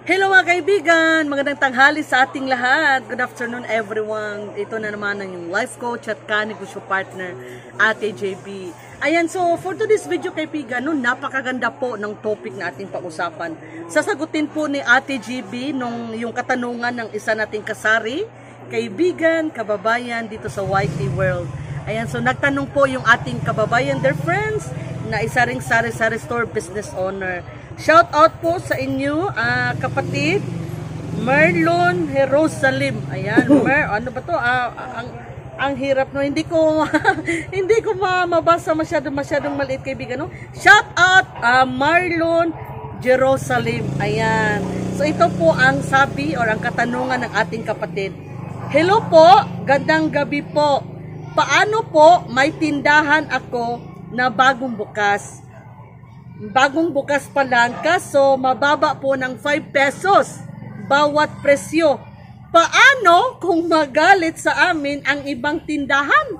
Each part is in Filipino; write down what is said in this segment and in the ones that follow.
Hello mga kaibigan! Magandang tanghali sa ating lahat. Good afternoon everyone. Ito na naman ang yung life coach at kanegosyo partner, Ate JB. Ayan, so for today's video kaibigan, napakaganda po ng topic na ating pag-usapan. Sasagutin po ni Ate JB yung katanungan ng isa nating kasari, kaibigan, kababayan dito sa YT World. Ayan, so nagtanong po yung ating kababayan, dear friends, na isa ring sari-sari store business owner. Shout out po sa inyo, kapatid Merlon Jerusalem. Ayan, ano ba to? Ang hirap no. Hindi ko mabasa masyadong maliit kaibigan no. Shout out Merlon Jerusalem. Ayan. So ito po ang sabi or ang katanungan ng ating kapatid. Hello po, gandang gabi po. Paano po may tindahan ako na bagong bukas? Bagong bukas pa lang, kaso mababa po ng 5 pesos bawat presyo. Paano kung magalit sa amin ang ibang tindahan?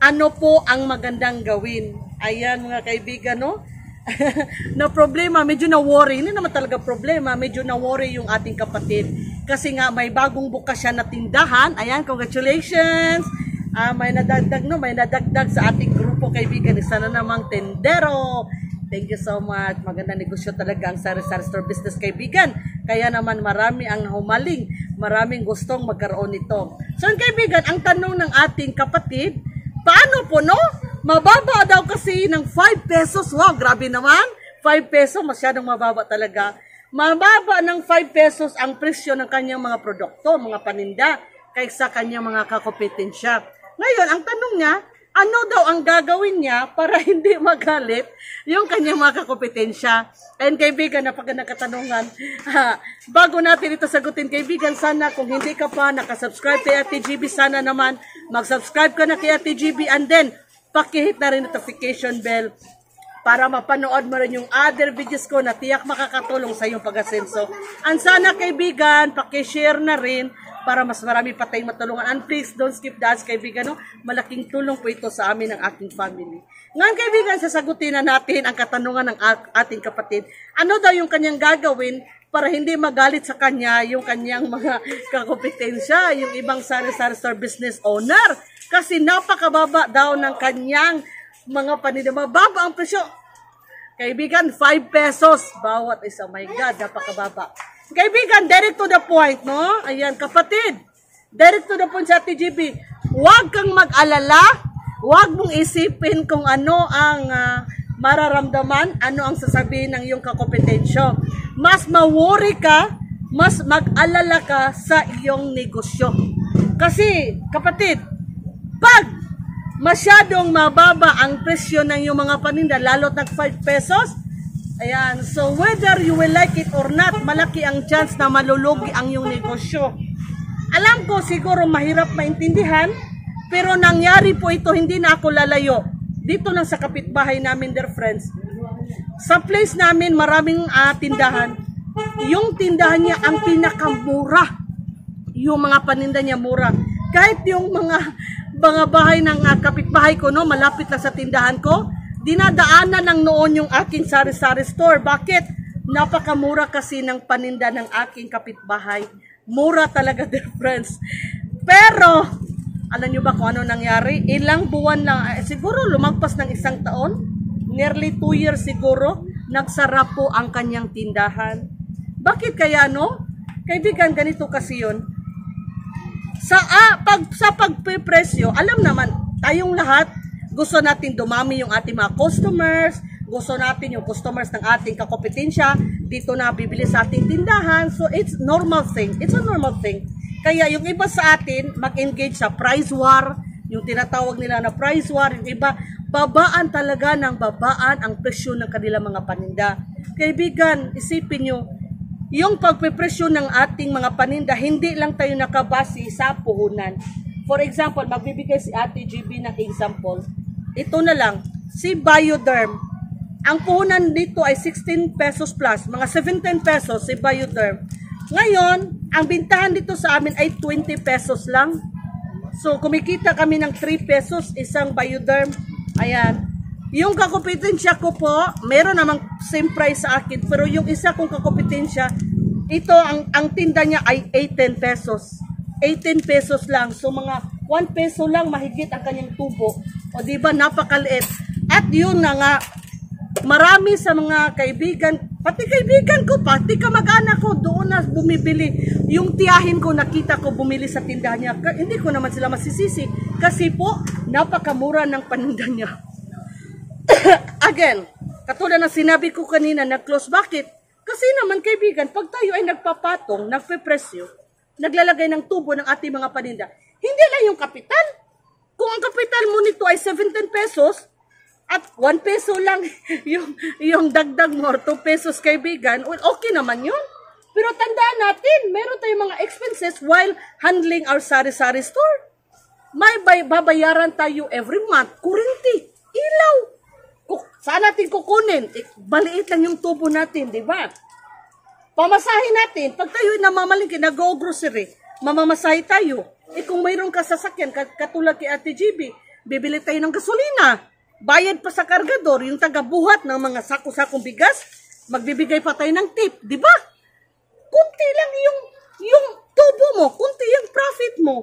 Ano po ang magandang gawin? Ayan mga kaibigan, no? Na problema, medyo na-worry. Hindi naman talaga problema, medyo na-worry yung ating kapatid. Kasi nga may bagong bukas siya na tindahan. Ayan, congratulations! May nadagdag sa ating grupo kaibigan. Isa na namang tendero. Thank you so much. Magandang negosyo talaga ang sari-sari store business kaibigan. Kaya naman marami ang humaling. Maraming gustong magkaroon nito. So kaibigan, ang tanong ng ating kapatid, paano po no? Mababa daw kasi ng 5 pesos. Wow, grabe naman. 5 pesos, masyadong mababa talaga. Mababa ng 5 pesos ang presyo ng kanyang mga produkto, mga paninda, kaysa kanyang mga kakompetensya. Ngayon, ang tanong niya, ano daw ang gagawin niya para hindi magalit yung kanyang mga kakompetensya? And kaibigan, napagandang katanungan. Bago natin ito sagutin, kaibigan, sana kung hindi ka pa nakasubscribe kay Ate GB, sana naman mag-subscribe ka na kay Ate GB and then pakihit na rin notification bell para mapanood mo rin yung other videos ko na tiyak makakatulong sa iyong pag-asenso. And sana kaibigan, pakishare na rin para mas marami pa tayong matulungan. And please, don't skip the ads, kaibigan. No? Malaking tulong po ito sa amin ng ating family. Ngayon, kaibigan, sasagutin na natin ang katanungan ng ating kapatid. Ano daw yung kanyang gagawin para hindi magalit sa kanya yung kanyang mga kakompetensya, yung ibang sari-sari store business owner? Kasi napakababa daw ng kanyang mga paninda. Mababa ang presyo. Kaibigan, 5 pesos bawat isa. My God, napakababa. Kaibigan, direct to the point, no? Ayan, kapatid. Direct to the point sa TGB. Huwag kang mag-alala. Huwag mong isipin kung ano ang mararamdaman, ano ang sasabihin ng iyong kakompetensyo. Mas ma-worry ka, mas mag-alala ka sa iyong negosyo. Kasi, kapatid, pag masyadong mababa ang presyo ng iyong mga paninda, lalo't nag 5 pesos, ayan, so whether you will like it or not, malaki ang chance na malulugi ang iyong negosyo. Alam ko siguro mahirap maintindihan, pero nangyari po ito, hindi na ako lalayo. Dito lang sa kapitbahay namin, dear friends. Sa place namin, maraming tindahan. Yung tindahan niya ang pinakamura. Yung mga paninda niya mura. Kahit yung mga bahay ng kapitbahay ko, no, malapit lang sa tindahan ko, dinadaanan ng noon yung aking sari-sari store. Bakit? Napakamura kasi ng paninda ng aking kapitbahay. Mura talaga, dear friends. Pero, alam nyo ba kung ano nangyari? Ilang buwan lang, siguro lumagpas ng 1 taon, nearly 2 years siguro, nagsara po ang kanyang tindahan. Bakit kaya, no? Kaibigan, ganito kasi yun. Sa pagpipresyo, alam naman, tayong lahat, gusto natin dumami yung ating mga customers, gusto natin yung customers ng ating kakompetensya, dito na bibili sa ating tindahan. So, it's normal thing. It's a normal thing. Kaya yung iba sa atin, mag-engage sa price war, yung tinatawag nila na price war, yung iba, babaan talaga ng babaan ang presyo ng kanilang mga paninda. Kaibigan, isipin nyo, yung pagpipresyo ng ating mga paninda, hindi lang tayo nakabase sa puhunan. For example, magbibigay si Ate GB ng example. Ito na lang, si Bioderm. Ang puhunan dito ay 16 pesos plus, mga 17 pesos si Bioderm. Ngayon, ang bintahan dito sa amin ay 20 pesos lang. So, kumikita kami ng 3 pesos isang Bioderm. Ayan. Yung kakompetensya ko po, meron namang same price sa akin. Pero yung isa kong kakompetensya, ito ang tinda niya ay 18 pesos. 18 pesos lang. So mga 1 peso lang mahigit ang kanyang tubo. O di ba napakaliit. At yun na nga, marami sa mga kaibigan, pati kaibigan ko, pati kamag-anak ko, doon na bumibili. Yung tiyahin ko, nakita ko bumili sa tindahan niya. Hindi ko naman sila masisisi. Kasi po, napakamura ng paninda niya. Again, katulad na sinabi ko kanina, nag-close. Bakit? Kasi naman kaibigan, pag tayo ay nagpapatong, nagpe-presyo, naglalagay ng tubo ng ating mga paninda, hindi lang yung kapital. Kung ang kapital mo nito ay 17 pesos, at 1 peso lang yung dagdag mo, or 2 pesos kaibigan, well, okay naman yun. Pero tandaan natin, meron tayong mga expenses while handling our sari-sari store. May babayaran tayo every month, kuryente, ilaw. Saan natin kukunin? Baliit lang yung tubo natin, di ba? Pamasahin natin. Pag tayo namamalingki, nag-grocery, mamamasahe tayo. Kung mayroon ka sasakyan, katulad kay Ate GB, bibili tayo ng gasolina. Bayad pa sa kargador, yung taga-buhat ng mga sako-sakong bigas, magbibigay pa tayo ng tip, di ba? Kunti lang yung tubo mo, kunti yung profit mo.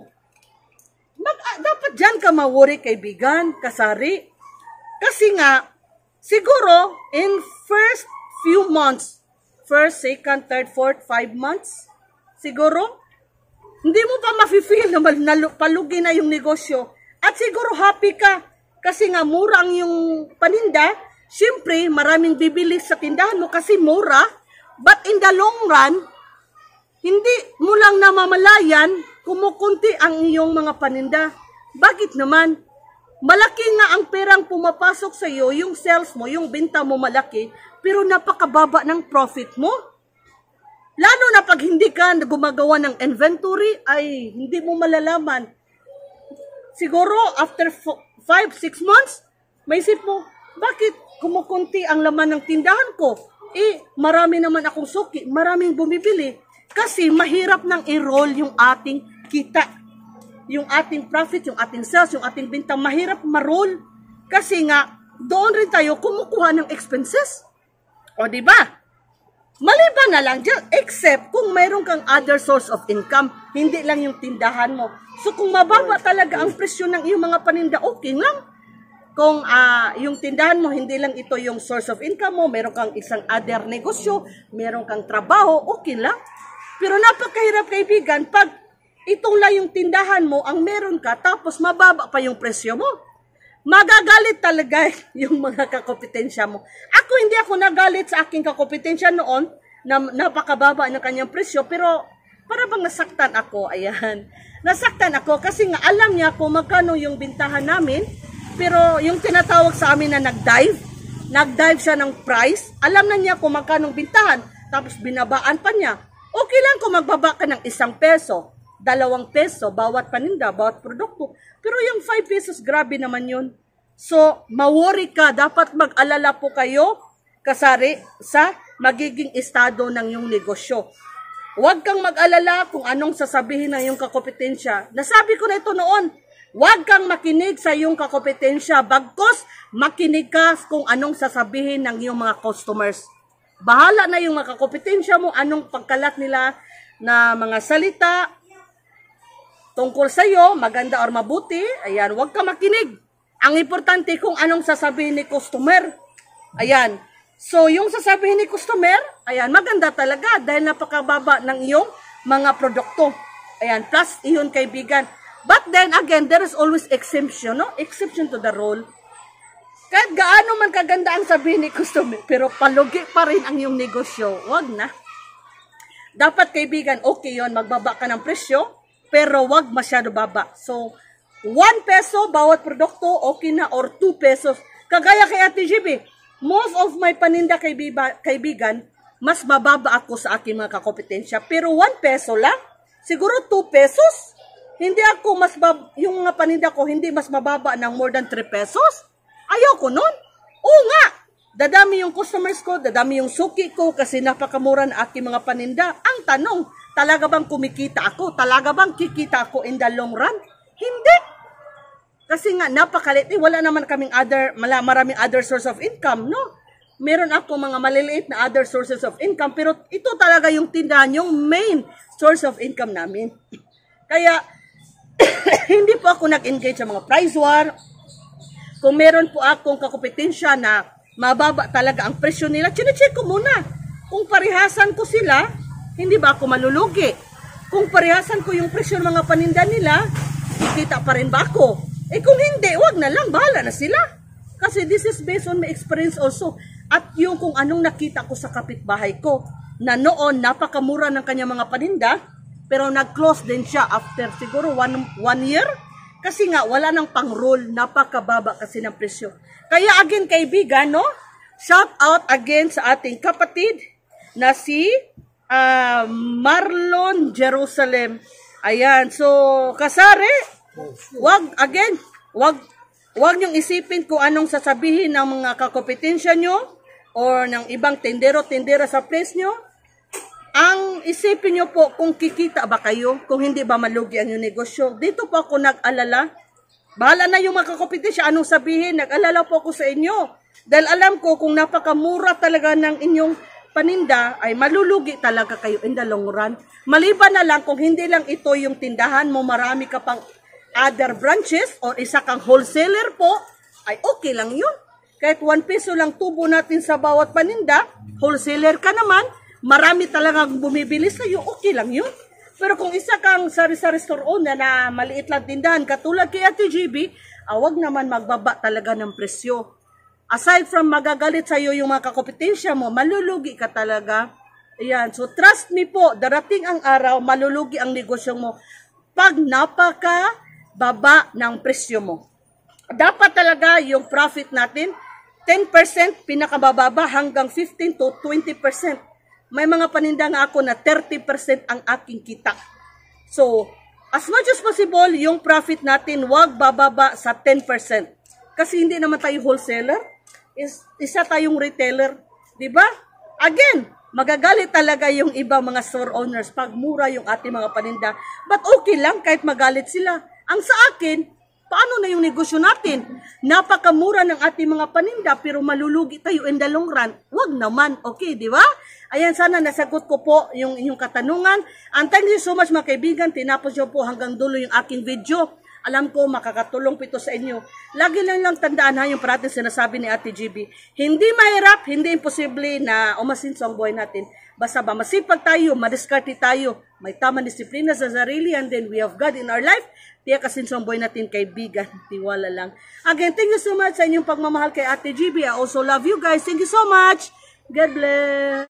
Dapat dyan ka ma-worry, kaibigan, kasari. Kasi nga, siguro, in first few months, first, second, third, fourth, 5 months, siguro, hindi mo pa mafe-feel na palugi na yung negosyo. At siguro happy ka, kasi nga mura ang yung paninda. Siyempre, maraming bibili sa tindahan mo kasi mura. But in the long run, hindi mo lang namamalayan, kumukunti ang iyong mga paninda. Bakit naman? Malaki nga ang perang pumapasok sa iyo, yung sales mo, yung benta mo malaki, pero napakababa ng profit mo. Lalo na pag hindi ka gumagawa ng inventory, ay hindi mo malalaman. Siguro after 5-6 months, may isip mo, bakit kumukunti ang laman ng tindahan ko? Marami naman akong suki, maraming bumibili. Kasi mahirap nang i-roll yung ating kita. Yung ating profit, yung ating sales, yung ating benta, mahirap ma-roll. Kasi nga, doon rin tayo kumukuha ng expenses. O diba? Maliban na lang dyan, except kung mayroon kang other source of income, hindi lang yung tindahan mo. So kung mababa talaga ang presyo ng iyong mga paninda, okay lang. Kung yung tindahan mo, hindi lang ito yung source of income mo, meron kang isang other negosyo, meron kang trabaho, okay lang. Pero napakahirap kaibigan, pag itong lang yung tindahan mo, ang meron ka, tapos mababa pa yung presyo mo. Magagalit talaga yung mga kakompetensya mo. Hindi ako nagalit sa aking kakompetensya noon, na napakababa ng kanyang presyo, pero para bang nasaktan ako, ayan. Nasaktan ako kasi nga alam niya kung magkano yung bintahan namin, pero yung tinatawag sa amin na nag-dive siya ng price, alam na niya kung magkano bintahan, tapos binabaan pa niya. Okay lang kung magbaba ka ng 1 peso, 2 peso, bawat paninda, bawat produkto. Pero yung 5 pesos, grabe naman yun. So, ma-worry ka. Dapat mag-alala po kayo, kasari, sa magiging estado ng yung negosyo. Huwag kang mag-alala kung anong sasabihin ng yung kakompetensya. Nasabi ko na ito noon, huwag kang makinig sa yung kakompetensya. Bagkos, makinig ka kung anong sasabihin ng yung mga customers. Bahala na yung mga kakompetensya mo, anong pagkalat nila na mga salita, tungkol sa iyo, maganda or mabuti, ayan, huwag ka makinig. Ang importante kung anong sasabihin ni customer. Ayan. So, yung sasabihin ni customer, ayan, maganda talaga dahil napakababa ng iyong mga produkto. Ayan, plus iyon kaibigan. But then again, there is always exemption, no? Exception to the rule. Kahit gaano man kaganda ang sabihin ni customer, pero palugi pa rin ang iyong negosyo. Huwag na. Dapat kaibigan, okay yon, magbaba ka ng presyo, pero wag masyado baba. So, 1 peso bawat produkto, okay na, or 2 pesos. Kagaya kay Ate GB, most of my paninda kaibigan, mas mababa ako sa aking mga kakompetensya. Pero 1 peso lang, siguro 2 pesos. Hindi ako yung mga paninda ko, hindi mas mababa ng more than 3 pesos. Ayoko nun. Oo nga, dadami yung customers ko, dadami yung suki ko, kasi napakamura na aking mga paninda. Ang tanong, talaga bang kumikita ako? Talaga bang kikita ako in the long run? Hindi. Kasi nga, napakalit. Wala naman kaming maraming other source of income, no? meron ako mga maliliit na other sources of income, pero ito talaga yung tindahan, yung main source of income namin. Kaya, hindi po ako nag-engage sa mga price war. Kung meron po akong kakompetensya na mababa talaga ang presyo nila, chinecheck ko muna. Kung parihasan ko sila, hindi ba ako malulugi? Kung parihasan ko yung presyo ng mga paninda nila, kikita pa rin ba ako? Kung hindi, wag na lang, bahala na sila. Kasi this is based on my experience also. At yung kung anong nakita ko sa kapitbahay ko, na noon napakamura ng kanyang mga paninda, pero nag-close din siya after siguro one year. Kasi nga, wala nang pang-roll, napakababa kasi ng presyo. Kaya again, kaibigan, no? Shout out again sa ating kapatid na si Marlon Jerusalem. Ayan, so, kasari, wag niyong isipin kung anong sasabihin ng mga kakompetensya nyo or ng ibang tendero-tendera sa place nyo. Ang isipin nyo po kung kikita ba kayo, kung hindi ba malugi ang yung negosyo. Dito po ako nag-alala. Bahala na yung mga kakompetensya, anong sabihin, nag-alala po ako sa inyo. Dahil alam ko kung napakamura talaga ng inyong paninda, ay malulugi talaga kayo in the long run. Maliban na lang kung hindi lang ito yung tindahan mo, marami ka pang other branches or isa kang wholesaler po, ay okay lang yun. Kahit 1 peso lang tubo natin sa bawat paninda, wholesaler ka naman, marami talagang bumibili sa iyo, okay lang yun. Pero kung isa kang sari-sari store owner na maliit lang tindahan, katulad kay Ate GB, wag naman magbaba talaga ng presyo. Aside from magagalit sa iyo yung mga kakompetensya mo, malulugi ka talaga. Ayan, so trust me po, darating ang araw, malulugi ang negosyo mo pag napaka-baba ng presyo mo. Dapat talaga yung profit natin, 10% pinakabababa hanggang 15 to 20%. May mga paninda nga ako na 30% ang aking kita. So, as much as possible, yung profit natin wag bababa sa 10%. Kasi hindi naman tayo wholesaler, isa tayong retailer, di ba? Again, magagalit talaga yung ibang mga store owners pag mura yung ating mga paninda. But okay lang kahit magalit sila. Ang sa akin, paano na yung negosyo natin? Napakamura ng ating mga paninda pero malulugi tayo in the long run. Wag naman, okay, di ba? Ayan, sana nasagot ko po yung inyong katanungan. And thank you so much mga kaibigan. Tinapos nyo po hanggang dulo yung aking video. Alam ko, makakatulong po ito sa inyo. Lagi lang tandaan ha, yung parating sinasabi ni Ate GB. Hindi mahirap, hindi imposible na umasinso ang buhay natin. Basta ba masipag tayo, madiskarte tayo, may tamang disiplina sa sarili, and then we have God in our life. Tiyak asinso ang buhay natin, kaibigan. Tiwala lang. Again, thank you so much sa inyong pagmamahal kay Ate GB. I also love you guys. Thank you so much. God bless.